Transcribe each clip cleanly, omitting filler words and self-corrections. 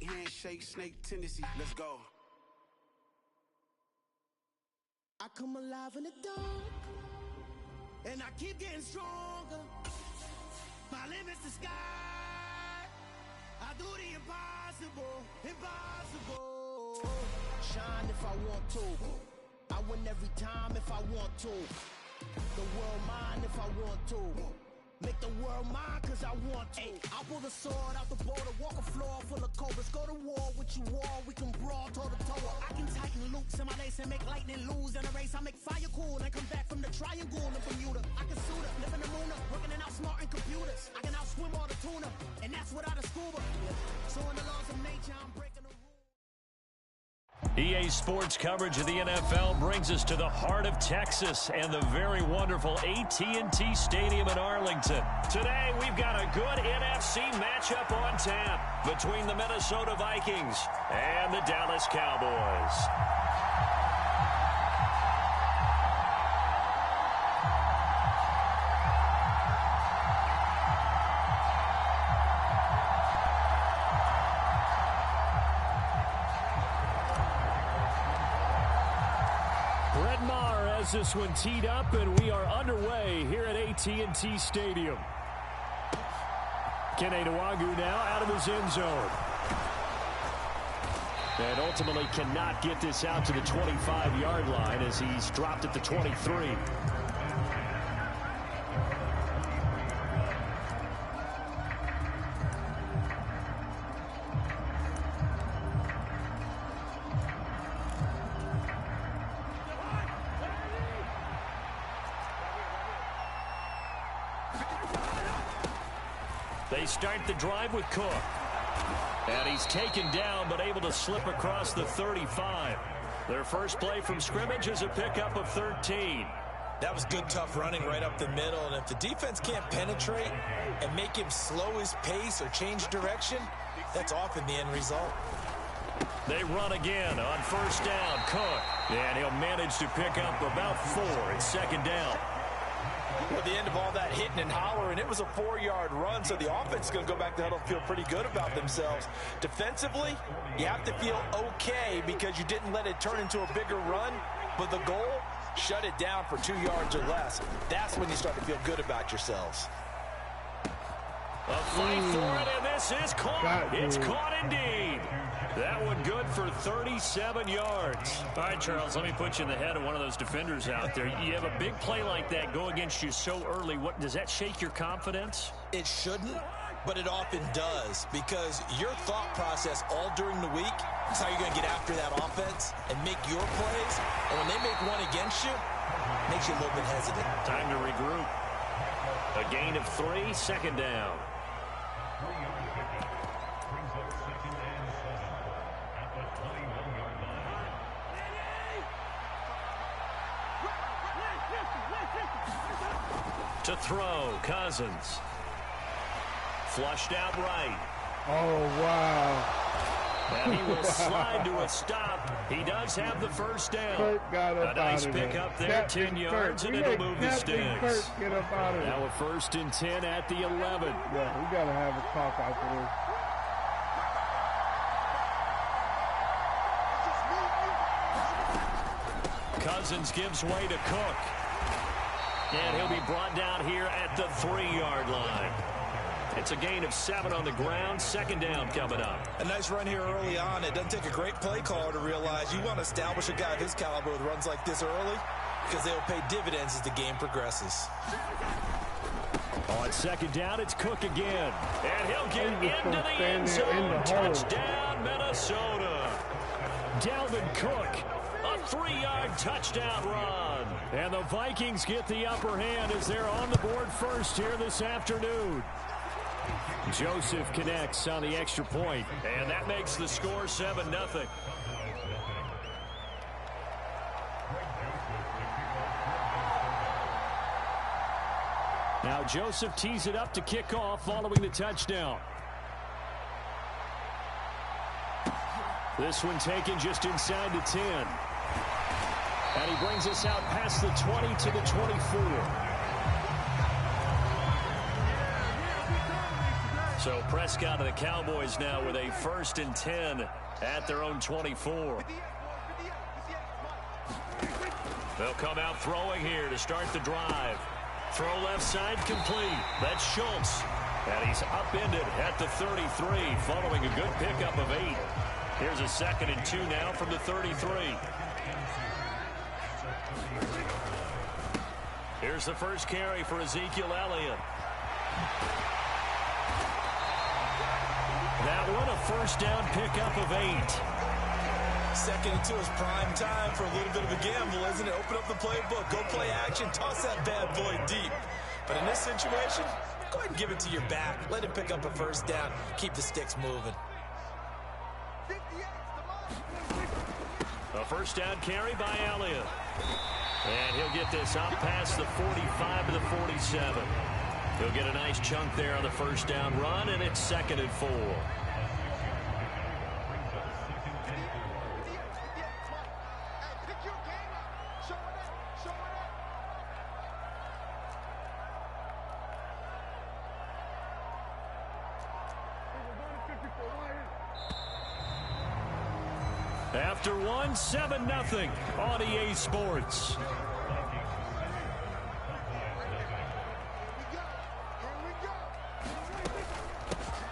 handshake, snake tendency. Let's go. I come alive in the dark, and I keep getting stronger. My limit's the sky. I do the impossible, impossible. Shine if I want to. I win every time if I want to. The world mine if I want to. Make the world mine cause I want to. Ay, I'll pull the sword out the border, walk a floor full of cobras. Go to war with you all, we can brawl toe to toe. I can tighten loops in my lace and make lightning lose in a race. I make fire cool and come back from the triangle in Bermuda. I can suit up, live in the moon up, working and outsmarting computers. I can outswim all the tuna, and that's without a scuba. So in the laws of nature, I'm breaking the rules. EA Sports coverage of the NFL brings us to the heart of Texas and the very wonderful AT&T Stadium in Arlington. Today, we've got a good NFC matchup on tap between the Minnesota Vikings and the Dallas Cowboys. This one teed up, and we are underway here at AT&T Stadium. Kene Nwangwu now out of his end zone. And ultimately cannot get this out to the 25-yard line as he's dropped at the 23. They start the drive with Cook. And he's taken down, but able to slip across the 35. Their first play from scrimmage is a pickup of 13. That was good, tough running right up the middle. And if the defense can't penetrate and make him slow his pace or change direction, that's often the end result. They run again on first down. Cook. And he'll manage to pick up about 4 at second down. At the end of all that hitting and hollering, it was a 4-yard run, so the offense is going to go back to huddle and feel pretty good about themselves. Defensively, you have to feel okay because you didn't let it turn into a bigger run, but the goal, shut it down for 2 yards or less. That's when you start to feel good about yourselves. A fight for it, and this is caught. It's caught indeed. That one good for 37 yards. All right, Charles, let me put you in the head of one of those defenders out there. You have a big play like that go against you so early. What does that shake your confidence? It shouldn't, but it often does because your thought process all during the week is how you're going to get after that offense and make your plays. And when they make one against you, it makes you a little bit hesitant. Time to regroup. A gain of 3, second down. To throw, Cousins. Flushed out right. Oh, wow. And he will slide to a stop. He does have the first down. A nice pick up there, 10 yards, and it'll move the sticks. Get up out of there. Now a 1st and 10 at the 11. Yeah, we got to have a talk after this. Cousins gives way to Cook. And he'll be brought down here at the 3-yard line. It's a gain of 7 on the ground. Second down coming up. A nice run here early on. It doesn't take a great play caller to realize you want to establish a guy of his caliber with runs like this early because they'll pay dividends as the game progresses. On second down, it's Cook again. And he'll get into the end zone. Touchdown, Minnesota. Dalvin Cook. A 3-yard touchdown run. And the Vikings get the upper hand as they're on the board first here this afternoon. Joseph connects on the extra point. And that makes the score 7-0. Now Joseph tees it up to kick off following the touchdown. This one taken just inside the 10. And he brings us out past the 20 to the 24. So Prescott and the Cowboys now with a 1st and 10 at their own 24. They'll come out throwing here to start the drive. Throw left side complete. That's Schultz. And he's upended at the 33 following a good pickup of 8. Here's a 2nd and 2 now from the 33. Here's the first carry for Ezekiel Elliott. That one a 1st down pickup of 8. 2nd and 2 is prime time for a little bit of a gamble, isn't it? Open up the playbook, go play action, toss that bad boy deep. But in this situation, go ahead and give it to your back. Let him pick up a 1st down. Keep the sticks moving. A 1st down carry by Elliott. And he'll get this up past the 45 to the 47. He'll get a nice chunk there on the 1st down run, and it's 2nd and 4. After one, 7-0 on EA Sports.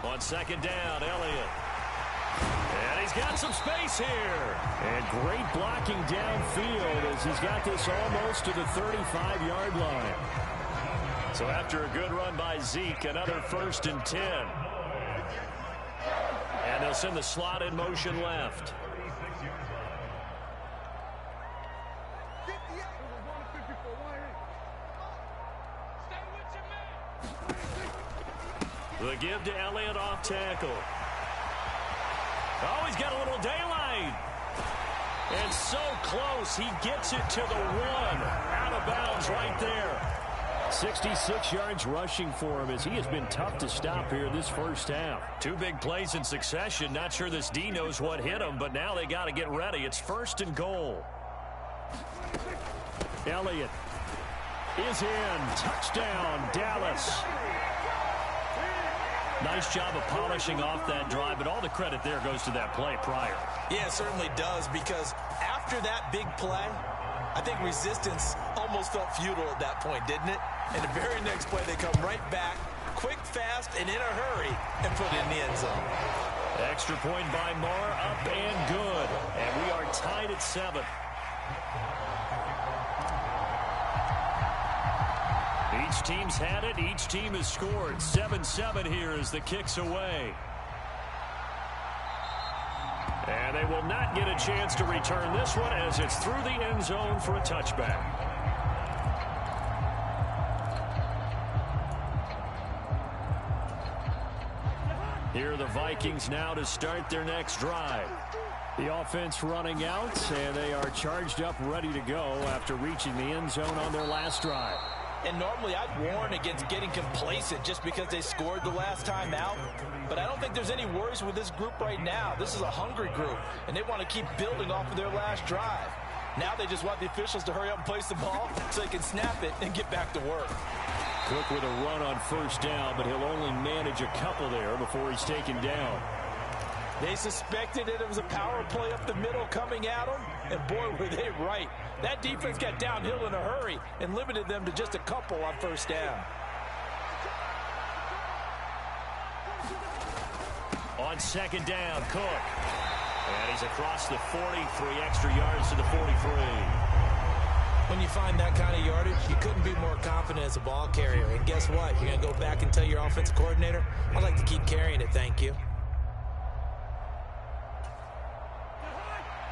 On 2nd down, Elliott. And he's got some space here. And great blocking downfield as he's got this almost to the 35-yard line. So after a good run by Zeke, another 1st and 10. And they'll send the slot in motion left. The give to Elliott off tackle. Oh, he's got a little daylight. And so close, he gets it to the 1. Out of bounds right there. 66 yards rushing for him as he has been tough to stop here this 1st half. 2 big plays in succession. Not sure this D knows what hit him, but now they got to get ready. It's 1st and goal. Elliott is in. Touchdown, Dallas. Nice job of polishing off that drive, but all the credit there goes to that play prior. Yeah, it certainly does, because after that big play, I think resistance almost felt futile at that point, didn't it? And the very next play, they come right back, quick, fast, and in a hurry, and put it in the end zone. Extra point by Marr, up and good. And we are tied at 7. Each team's had it. Each team has scored. 7-7 here as the kick's away. And they will not get a chance to return this one as it's through the end zone for a touchback. Here are the Vikings now to start their next drive. The offense running out, and they are charged up, ready to go after reaching the end zone on their last drive. And normally I'd warn against getting complacent just because they scored the last time out. But I don't think there's any worries with this group right now. This is a hungry group, and they want to keep building off of their last drive. Now they just want the officials to hurry up and place the ball so they can snap it and get back to work. Cook with a run on 1st down, but he'll only manage a couple there before he's taken down. They suspected it was a power play up the middle coming at them, and boy, were they right. That defense got downhill in a hurry and limited them to just a couple on 1st down. On 2nd down, Cook. And he's across the 43 extra yards to the 43. When you find that kind of yardage, you couldn't be more confident as a ball carrier. And guess what? You're going to go back and tell your offensive coordinator, I'd like to keep carrying it, thank you.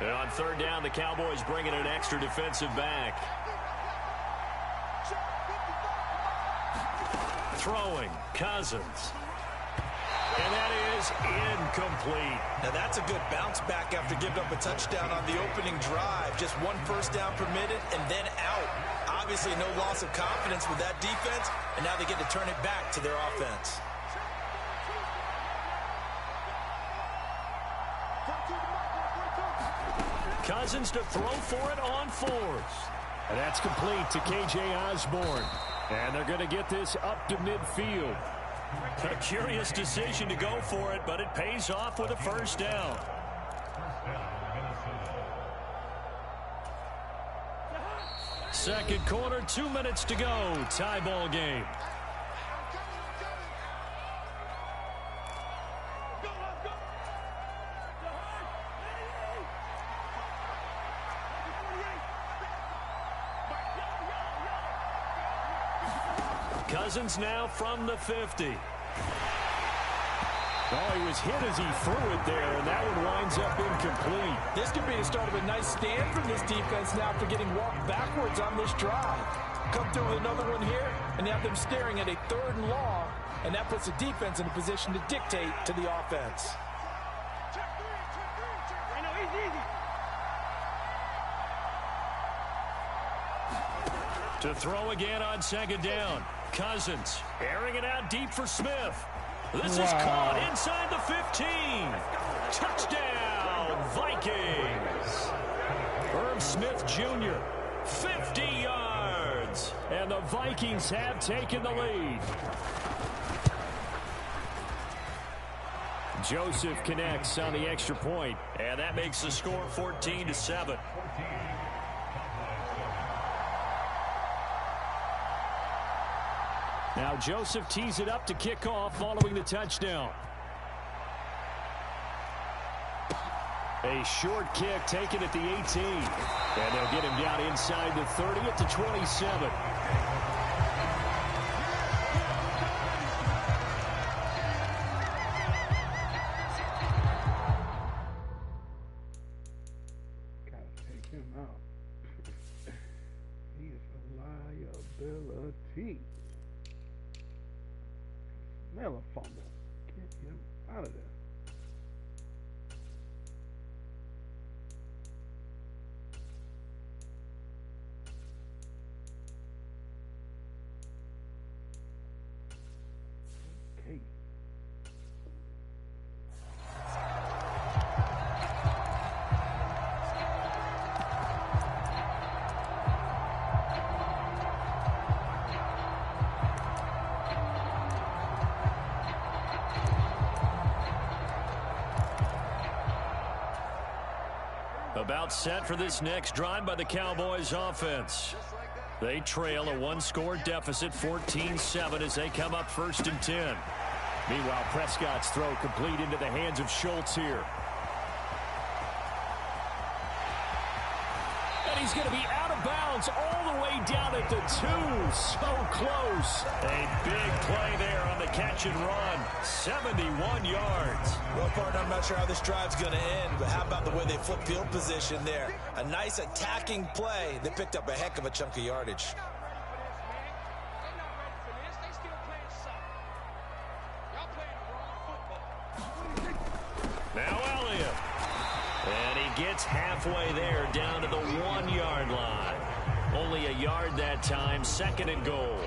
And on 3rd down, the Cowboys bringing an extra defensive back. Throwing, Cousins. And that is incomplete. Now that's a good bounce back after giving up a touchdown on the opening drive. Just 1 1st down permitted and then out. Obviously no loss of confidence with that defense, and now they get to turn it back to their offense. Cousins to throw for it on 4th. And that's complete to K.J. Osborne. And they're going to get this up to midfield. A curious decision to go for it, but it pays off with a first down. Second quarter, 2 minutes to go. Tie ball game. Cousins now from the 50. Oh, he was hit as he threw it there, and that one winds up incomplete. This could be the start of a nice stand from this defense now after getting walked backwards on this drive. Come through with another one here, and you have them staring at a 3rd and long, and that puts the defense in a position to dictate to the offense. To throw again on second down. Cousins airing it out deep for Smith. This is caught inside the 15. Touchdown, Vikings. Irv Smith Jr., 50 yards. And the Vikings have taken the lead. Joseph connects on the extra point, and that makes the score 14-7. Now Joseph tees it up to kick off following the touchdown. A short kick taken at the 18. And they'll get him down inside the 30 at the 27. Gotta take him out. He is a liability. Smell a fumble. Get him out of there. Okay. About set for this next drive by the Cowboys offense. They trail a 1-score deficit, 14-7, as they come up 1st and 10. Meanwhile, Prescott's throw complete into the hands of Schultz here. And he's going to be out of bounds all the way down at the 2. So close. A big play there on the catch and run. 71 yards. Well, partner, I'm not sure how this drive's going to end, but how about the way they flip field position there? A nice attacking play that picked up a heck of a chunk of yardage. Now Elliott. And he gets halfway there down to the 1-yard line. Only a yard that time, 2nd and goal.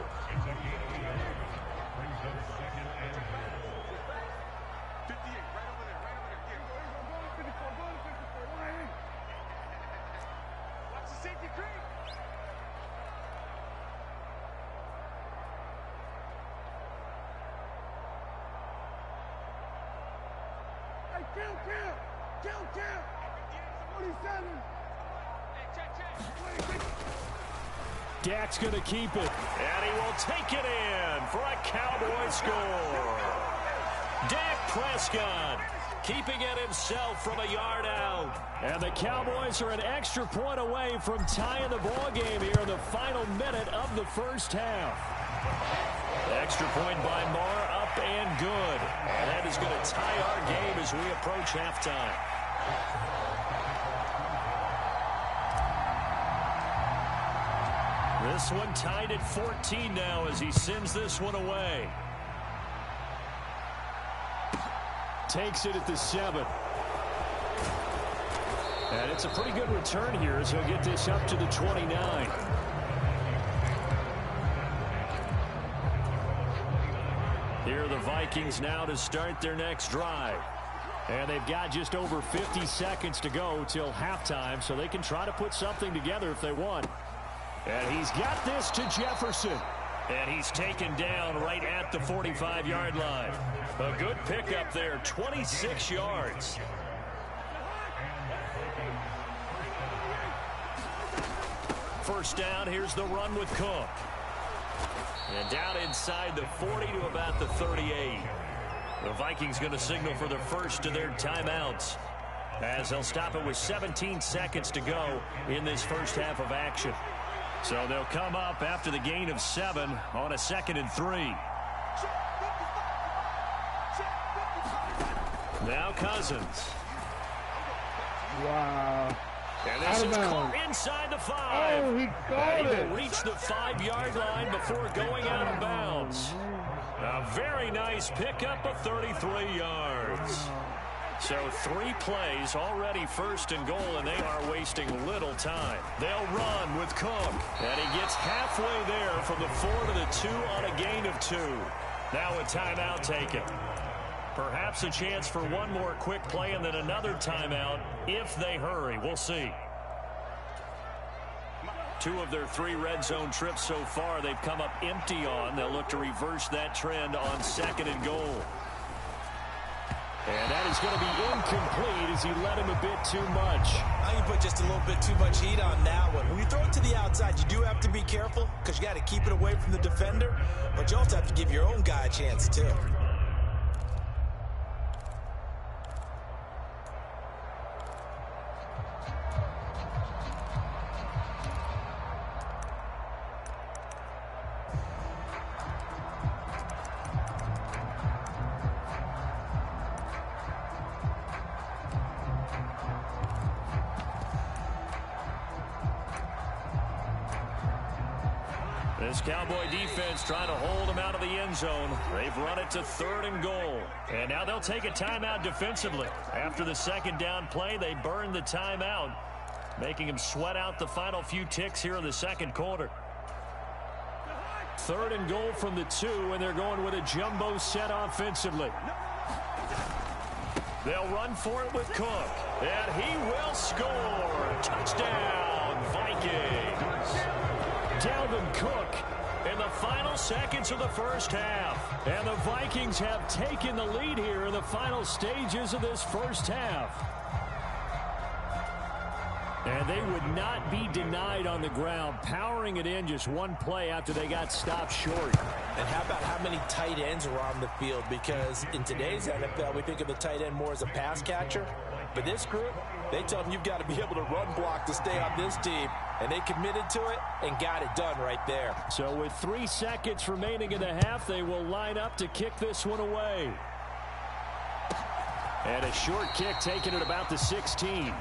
Dak's going to keep it, and he will take it in for a Cowboy score. Dak Prescott keeping it himself from a yard out. And the Cowboys are an extra point away from tying the ball game here in the final minute of the first half. Extra point by Marr, up and good. And that is going to tie our game as we approach halftime. This one tied at 14 now as he sends this one away. Takes it at the 7. And it's a pretty good return here as he'll get this up to the 29. Here are the Vikings now to start their next drive. And they've got just over 50 seconds to go till halftime, so they can try to put something together if they want. And he's got this to Jefferson. And he's taken down right at the 45-yard line. A good pickup there, 26 yards. First down, here's the run with Cook. And down inside the 40 to about the 38. The Vikings going to signal for the first of their timeouts, as they'll stop it with 17 seconds to go in this first half of action. So they'll come up after the gain of 7 on a 2nd and 3. Now Cousins. Wow. And this is caught inside the 5. Oh, he caught it. He will reach the 5-yard line before going out of bounds. A very nice pickup of 33 yards. So 3 plays, already 1st and goal, and they are wasting little time. They'll run with Cook, and he gets halfway there from the 4 to the 2 on a gain of 2. Now a timeout taken. Perhaps a chance for one more quick play and then another timeout if they hurry. We'll see. 2 of their 3 red zone trips so far they've come up empty on. They'll look to reverse that trend on 2nd and goal. And that is going to be incomplete as he let him a bit too much. I can put just a little bit too much heat on that one. When you throw it to the outside, you do have to be careful because you got to keep it away from the defender, but you also have to give your own guy a chance too. This Cowboy defense trying to hold him out of the end zone. They've run it to 3rd and goal. And now they'll take a timeout defensively. After the 2nd down play, they burn the timeout, making him sweat out the final few ticks here in the 2nd quarter. 3rd and goal from the 2, and they're going with a jumbo set offensively. They'll run for it with Cook, and he will score. Touchdown, Vikings. Dalvin Cook in the final seconds of the first half. And the Vikings have taken the lead here in the final stages of this first half. And they would not be denied on the ground, powering it in just 1 play after they got stopped short. And how about how many tight ends are on the field? Because in today's NFL, we think of the tight end more as a pass catcher. But this group, they tell them you've got to be able to run block to stay on this team. And they committed to it and got it done right there. So with 3 seconds remaining in the half, they will line up to kick this one away. And a short kick taken at about the 16.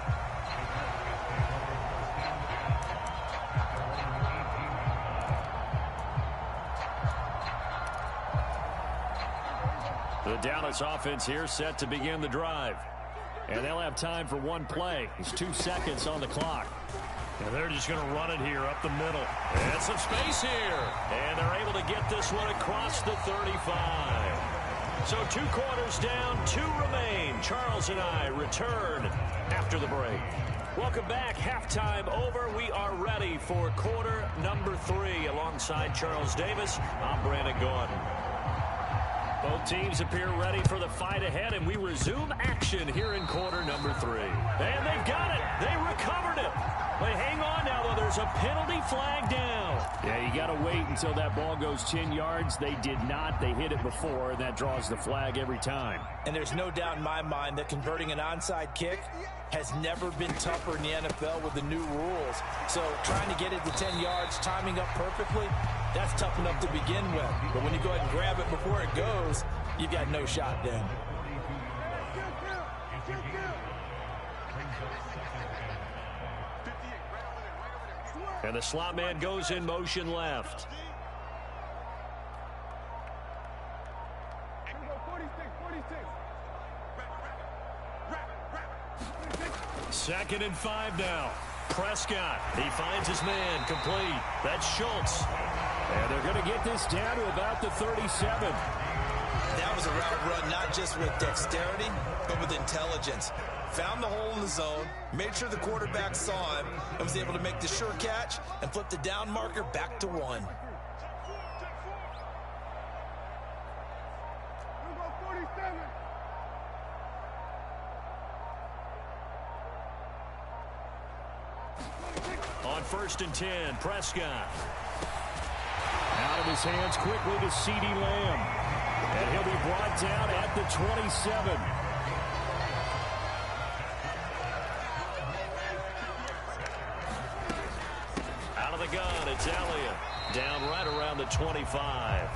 The Dallas offense here set to begin the drive. And they'll have time for 1 play. There's 2 seconds on the clock. And they're just going to run it here up the middle. And some space here. And they're able to get this one across the 35. So 2 quarters down, 2 remain. Charles and I return after the break. Welcome back. Halftime over. We are ready for quarter number 3. Alongside Charles Davis, I'm Brandon Gordon. Both teams appear ready for the fight ahead, and we resume action here in quarter number 3. And they've got it. They recovered it. But hang on now, though. There's a penalty flag down. Yeah, you got to wait until that ball goes 10 yards. They did not. They hit it before, and that draws the flag every time. And there's no doubt in my mind that converting an onside kick has never been tougher in the NFL with the new rules. So trying to get it to 10 yards, timing up perfectly, that's tough enough to begin with. But when you go ahead and grab it before it goes, you've got no shot then. And the slot man goes in motion left. Second and 5 now. Prescott, he finds his man, complete. That's Schultz. And they're going to get this down to about the 37. That was a route run not just with dexterity, but with intelligence. Found the hole in the zone, made sure the quarterback saw him, and was able to make the sure catch and flip the down marker back to 1. on 1st and 10. Prescott. Out of his hands quickly to CeeDee Lamb. And he'll be brought down at the 27. Out of the gun, it's Elliott. Down right around the 25.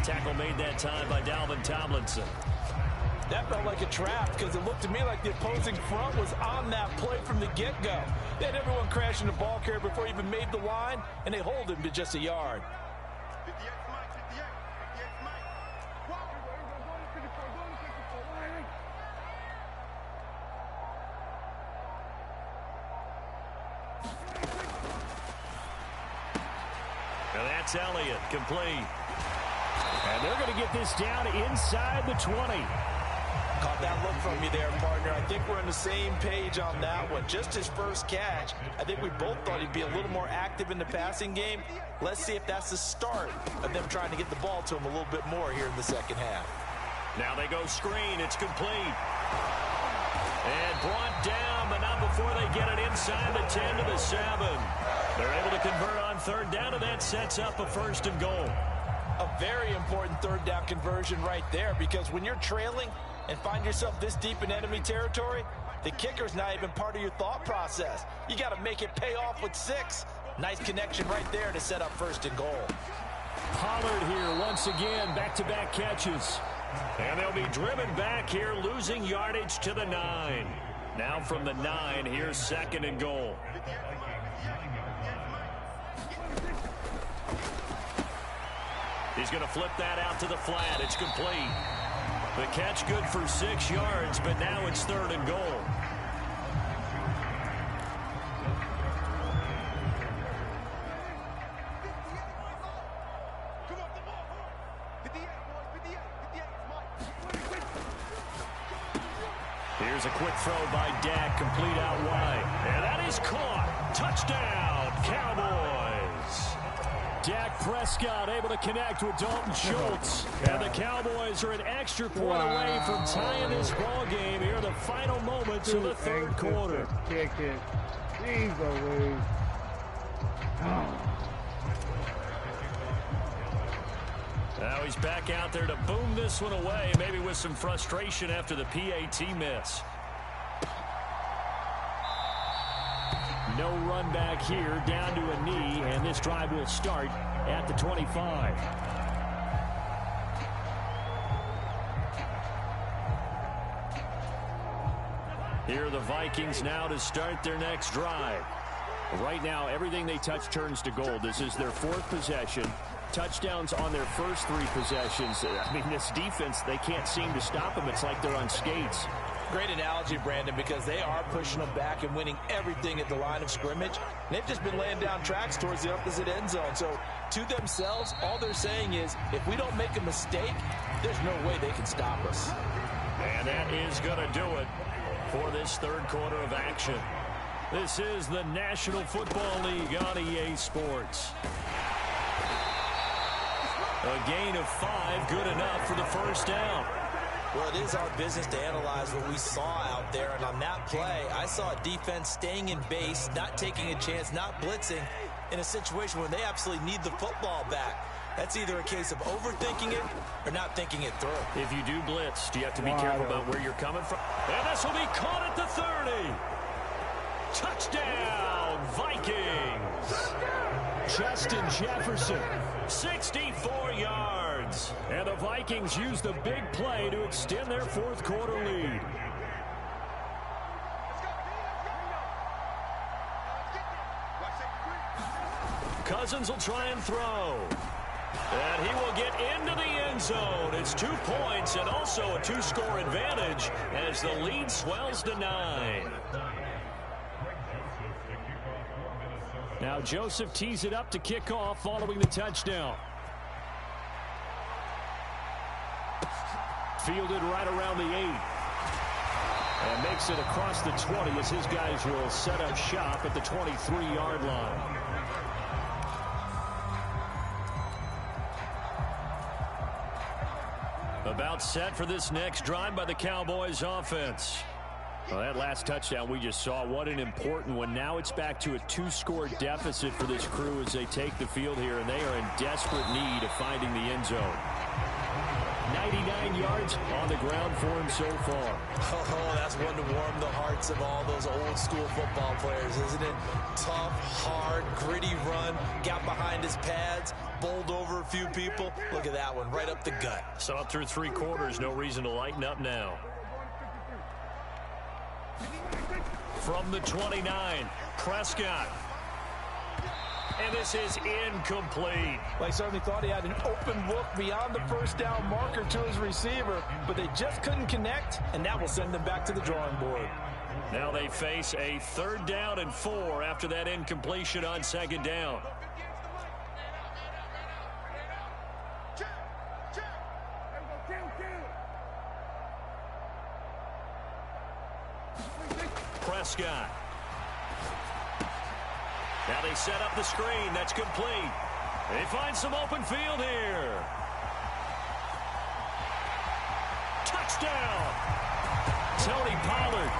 Tackle made that time by Dalvin Tomlinson. That felt like a trap because it looked to me like the opposing front was on that play from the get-go. They had everyone crashing the ball carrier before he even made the line, and they hold him to just a yard. And that's Elliott, complete. And they're going to get this down inside the 20. Caught that look from you there, partner. I think we're on the same page on that one. Just his first catch, I think we both thought he'd be a little more active in the passing game. Let's see if that's the start of them trying to get the ball to him a little bit more here in the second half. Now they go screen. It's complete. And brought down, but not before they get it inside the 10 to the 7. They're able to convert on 3rd down, and that sets up a 1st and goal. A very important 3rd down conversion right there, because when you're trailing and find yourself this deep in enemy territory, the kicker's not even part of your thought process. You got to make it pay off with 6. Nice connection right there to set up 1st and goal. Pollard here once again, back-to-back catches. And they'll be driven back here, losing yardage to the 9. Now from the 9, here's 2nd and goal. He's going to flip that out to the flat. It's complete. The catch good for 6 yards, but now it's 3rd and goal. Here's a quick throw by Dak, complete out wide. And that is caught. Touchdown, Cowboys. Dak Prescott able to connect with Dalton Schultz. And the Cowboys are an extra point away from tying this ball game here in the final moments of the 3rd quarter. Kick it. Jeez Louise. Now he's back out there to boom this one away, maybe with some frustration after the PAT miss. No run back here, down to a knee, and this drive will start at the 25. Here are the Vikings now to start their next drive. Right now, everything they touch turns to gold. This is their 4th possession. Touchdowns on their first 3 possessions. I mean, this defense, they can't seem to stop them. It's like they're on skates. Great analogy, Brandon, because they are pushing them back and winning everything at the line of scrimmage. They've just been laying down tracks towards the opposite end zone. So to themselves, all they're saying is, if we don't make a mistake, there's no way they can stop us. And that is going to do it for this 3rd quarter of action. This is the National Football League on EA Sports. A gain of 5, good enough for the 1st down. Well, it is our business to analyze what we saw out there, and on that play, I saw a defense staying in base, not taking a chance, not blitzing, in a situation where they absolutely need the football back. That's either a case of overthinking it or not thinking it through. If you do blitz, do you have to be careful about where you're coming from? And this will be caught at the 30. Touchdown, Vikings. Justin Jefferson, 64 yards. And the Vikings use the big play to extend their 4th quarter lead. Cousins will try and throw. And he will get into the end zone. It's 2 points and also a 2-score advantage as the lead swells to 9. Now Joseph tees it up to kick off following the touchdown. Fielded right around the 8. And makes it across the 20 as his guys will set up shop at the 23-yard line. About set for this next drive by the Cowboys offense. Well, that last touchdown we just saw, what an important one. Now it's back to a 2-score deficit for this crew as they take the field here, and they are in desperate need of finding the end zone. 99 yards on the ground for him so far. Oh, that's one to warm the hearts of all those old-school football players, isn't it? Tough, hard, gritty run, got behind his pads, bowled over a few people. Look at that one, right up the gut. So up through 3 quarters, no reason to lighten up now. From the 29, Prescott. And this is incomplete. Well, he certainly thought he had an open look beyond the first down marker to his receiver, but they just couldn't connect, and that will send them back to the drawing board. Now they face a 3rd down and 4 after that incompletion on 2nd down. Prescott. Now they set up the screen. That's complete. They find some open field here. Touchdown. Tony Pollard,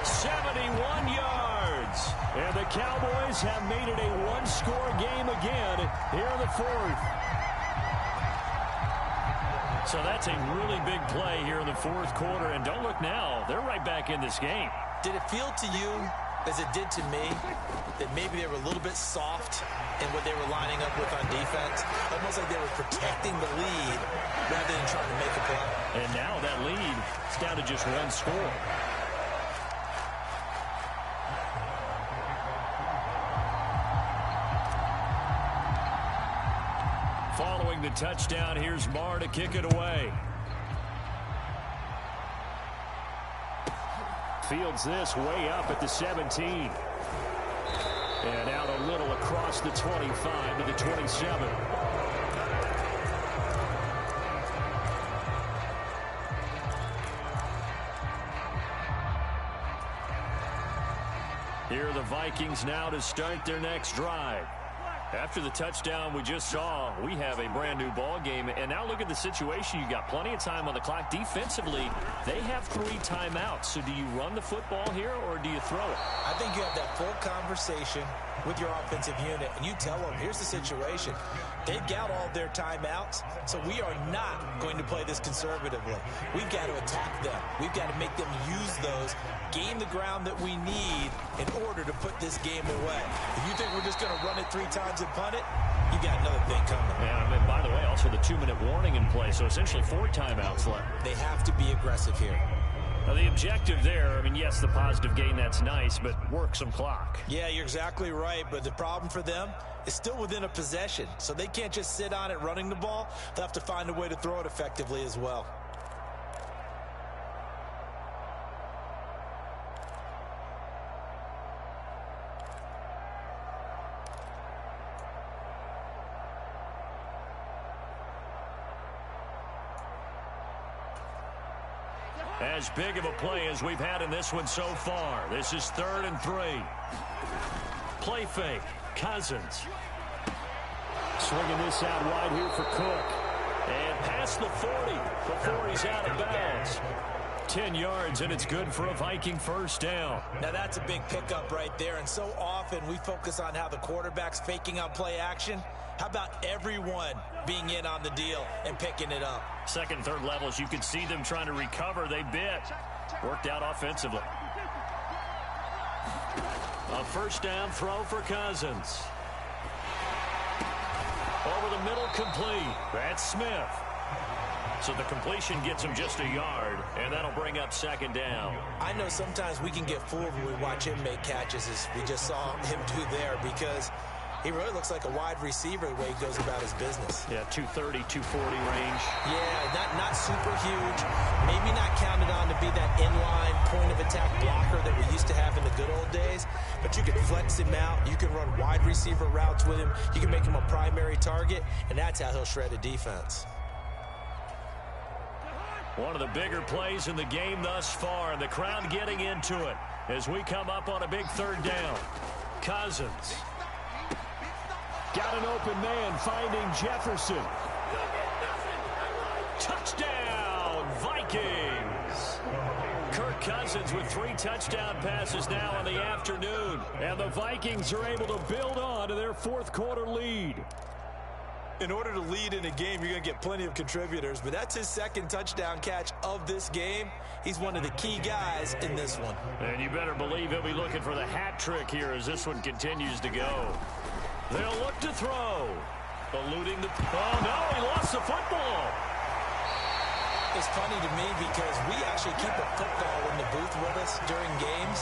71 yards. And the Cowboys have made it a 1-score game again here in the 4th. So that's a really big play here in the 4th quarter. And don't look now. They're right back in this game. Did it feel to you, as it did to me, that maybe they were a little bit soft in what they were lining up with on defense? Almost like they were protecting the lead rather than trying to make a play. And now that lead is down to just 1 score. Following the touchdown, here's Marr to kick it away. Fields this way up at the 17. And out a little across the 25 to the 27. Here are the Vikings now to start their next drive. After the touchdown we just saw, we have a brand new ball game. And now look at the situation. You got plenty of time on the clock. Defensively, they have 3 timeouts. So do you run the football here or do you throw it? I think you have that full conversation with your offensive unit, and you tell them, here's the situation. They've got all their timeouts, so we are not going to play this conservatively. We've got to attack them. We've got to make them use those, gain the ground that we need in order to put this game away. If you think we're just going to run it 3 times and punt it, you got another thing coming. Yeah, and by the way, also the 2-minute warning in play, so essentially 4 timeouts left. They have to be aggressive here. Now, the objective there, I mean, yes, the positive gain, that's nice, but work some clock. Yeah, you're exactly right, but the problem for them is still within a possession, so they can't just sit on it running the ball. They'll have to find a way to throw it effectively as well. As big of a play as we've had in this one so far. This is 3rd and 3. Play fake. Cousins. Swinging this out wide here for Cook. And past the 40 before he's out of bounds. 10 yards, and it's good for a Viking 1st down. Now that's a big pickup right there, and so often we focus on how the quarterback's faking on play action. How about everyone being in on the deal and picking it up? 2nd and 3rd levels, you could see them trying to recover. They bit. Worked out offensively. A 1st down throw for Cousins. Over the middle, complete. That's Smith. So the completion gets him just a yard, and that'll bring up 2nd down. I know sometimes we can get fooled when we watch him make catches, as we just saw him do there, because he really looks like a wide receiver the way he goes about his business. Yeah, 230, 240 range. Yeah, not super huge. Maybe not counted on to be that inline point of attack blocker that we used to have in the good old days. But you can flex him out. You can run wide receiver routes with him. You can make him a primary target, and that's how he'll shred a defense. One of the bigger plays in the game thus far, and the crowd getting into it as we come up on a big 3rd down. Cousins. Got an open man, finding Jefferson. Touchdown, Vikings. Kirk Cousins with 3 touchdown passes now in the afternoon. And the Vikings are able to build on to their fourth-quarter lead. In order to lead in a game, you're going to get plenty of contributors, but that's his second touchdown catch of this game. He's one of the key guys in this one. And you better believe he'll be looking for the hat trick here as this one continues to go. They'll look to throw. Eluding the... Oh, no, he lost the football. It's funny to me because we actually keep a football in the booth with us during games,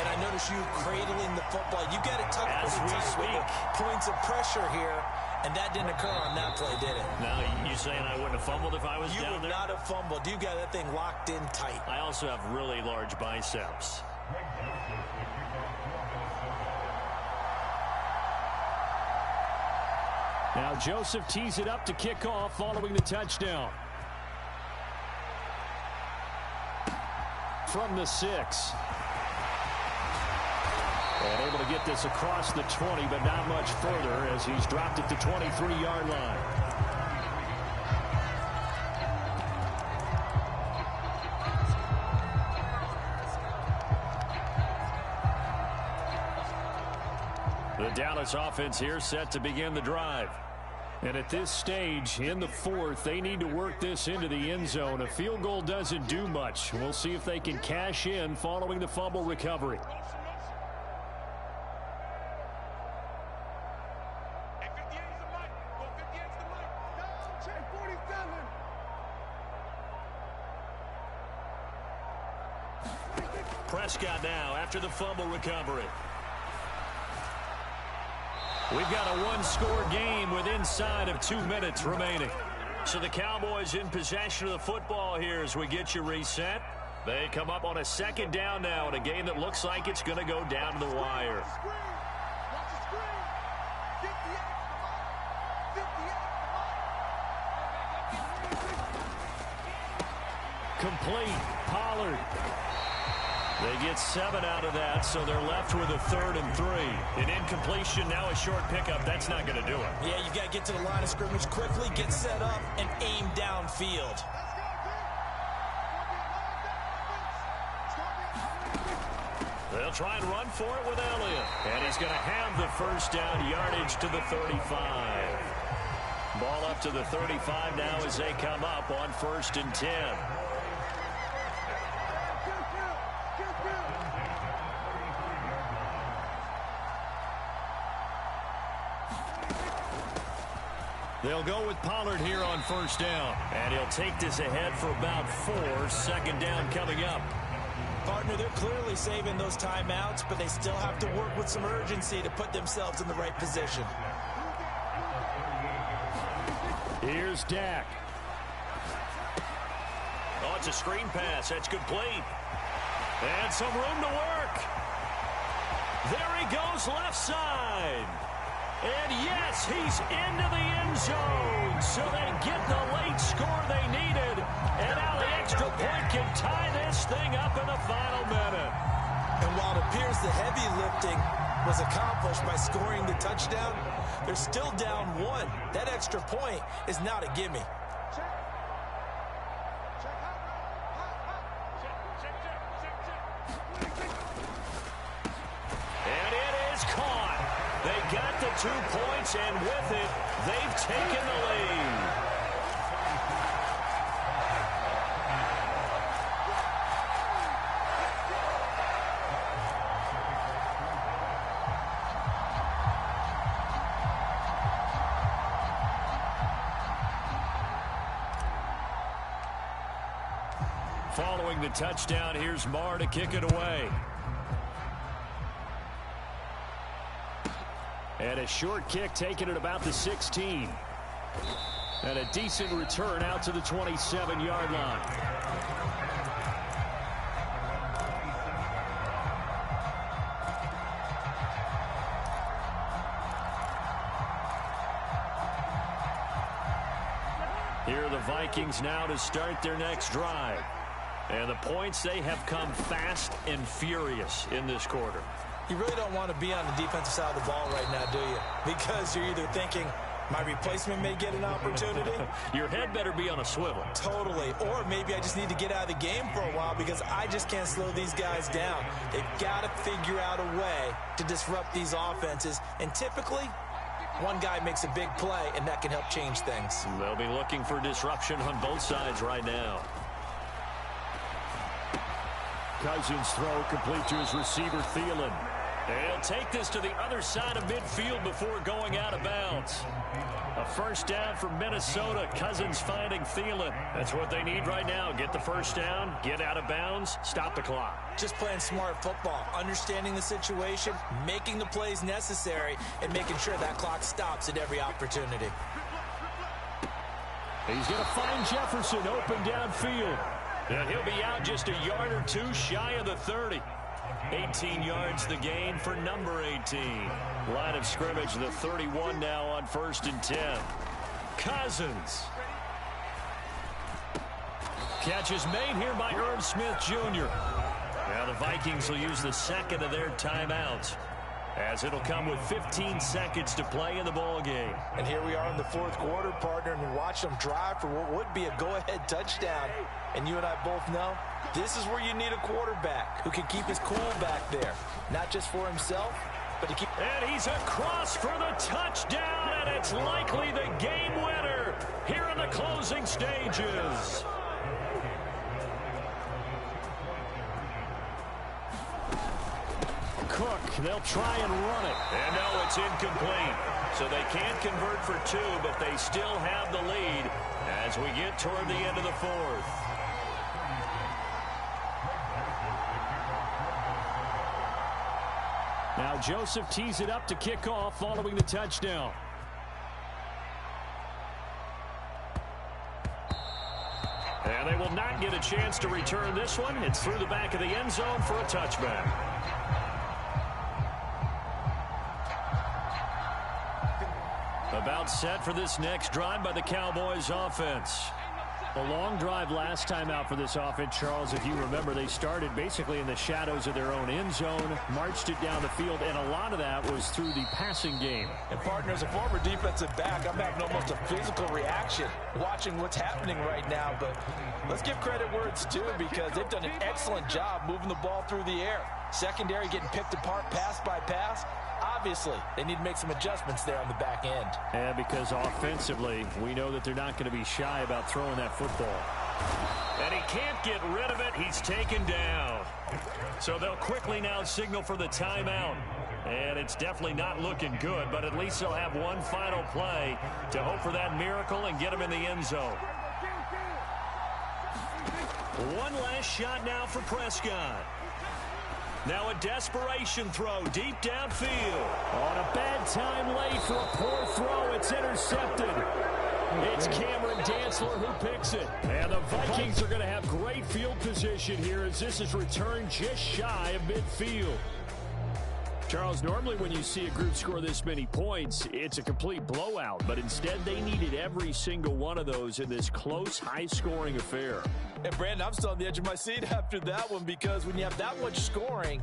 and I notice you cradling the football. You got it tucked as we speak. Points of pressure here, and that didn't occur on that play, did it? Now, you saying I wouldn't have fumbled if I was down there? You would not have fumbled. You got that thing locked in tight. I also have really large biceps. Now Joseph tees it up to kick off following the touchdown. From the 6. And able to get this across the 20, but not much further as he's dropped at the 23-yard line. The Dallas offense here set to begin the drive. And at this stage, in the 4th, they need to work this into the end zone. A field goal doesn't do much. We'll see if they can cash in following the fumble recovery. Prescott now after the fumble recovery. We've got a one-score game with inside of 2 minutes remaining. So the Cowboys in possession of the football here as we get you reset. They come up on a second down now in a game that looks like it's going to go down to the wire. Complete. Pollard. They get 7 out of that, so they're left with a 3rd and 3. An incompletion, now a short pickup. That's not going to do it. Yeah, you got to get to the line of scrimmage quickly, get set up, and aim downfield. They'll try and run for it with Elliott. And he's going to have the first down yardage to the 35. Ball up to the 35 now as they come up on 1st and 10. They'll go with Pollard here on 1st down. And he'll take this ahead for about 4. 2nd down coming up. Partner, they're clearly saving those timeouts, but they still have to work with some urgency to put themselves in the right position. Here's Dak. Oh, it's a screen pass. That's complete. And some room to work. There he goes left side. And yes, he's into the end zone. So they get the late score they needed. And now the extra point can tie this thing up in the final minute. And while it appears the heavy lifting was accomplished by scoring the touchdown, they're still down 1. That extra point is not a gimme. And it is caught. They got the 2 points, and with it, they've taken the lead. Following the touchdown, here's Marr to kick it away. And a short kick taken at about the 16. And a decent return out to the 27-yard line. Here are the Vikings now to start their next drive. And the points, they have come fast and furious in this quarter. You really don't want to be on the defensive side of the ball right now, do you? Because you're either thinking, My replacement may get an opportunity. Your head better be on a swivel. Totally. Or maybe I just need to get out of the game for a while because I just can't slow these guys down. They've got to figure out a way to disrupt these offenses. And typically, one guy makes a big play, and that can help change things. They'll be looking for disruption on both sides right now. Cousins' throw complete to his receiver, Thielen. He'll take this to the other side of midfield before going out of bounds. A first down for Minnesota. Cousins finding Thielen. That's what they need right now. Get the first down, get out of bounds, stop the clock. Just playing smart football, understanding the situation, making the plays necessary, and making sure that clock stops at every opportunity. He's going to find Jefferson open downfield. And he'll be out just a yard or two shy of the 30. 18 yards the gain for number 18. Line of scrimmage, the 31 now on 1st and 10. Cousins. Catch is made here by Irv Smith Jr. Now the Vikings will use the second of their timeouts, as it'll come with 15 seconds to play in the ball game. And here we are in the 4th quarter, partner, and watch them drive for what would be a go-ahead touchdown. And you and I both know this is where you need a quarterback who can keep his cool back there, not just for himself, but to keep. And he's across for the touchdown, and it's likely the game winner here in the closing stages. Cook, they'll try and run it. And no, it's incomplete. So they can't convert for 2, but they still have the lead as we get toward the end of the 4th. Now Joseph tees it up to kick off following the touchdown. And they will not get a chance to return this one. It's through the back of the end zone for a touchback. About set for this next drive by the Cowboys offense. A long drive last time out for this offense, Charles. If you remember, they started basically in the shadows of their own end zone, marched it down the field, and a lot of that was through the passing game. And, partner, as a former defensive back, I'm having almost a physical reaction watching what's happening right now. But let's give credit where it's due because they've done an excellent job moving the ball through the air. Secondary getting picked apart pass by pass. Obviously, they need to make some adjustments there on the back end. And because offensively, we know that they're not going to be shy about throwing that football. And he can't get rid of it. He's taken down. So they'll quickly now signal for the timeout. And it's definitely not looking good, but at least they'll have one final play to hope for that miracle and get him in the end zone. One last shot now for Prescott. Now a desperation throw deep downfield. On a bad time late for a poor throw. It's intercepted. It's Cameron Dantzler who picks it. And the Vikings are going to have great field position here as this is returned just shy of midfield. Charles, normally when you see a group score this many points, it's a complete blowout. But instead, they needed every single one of those in this close, high-scoring affair. And, Brandon, I'm still on the edge of my seat after that one because when you have that much scoring,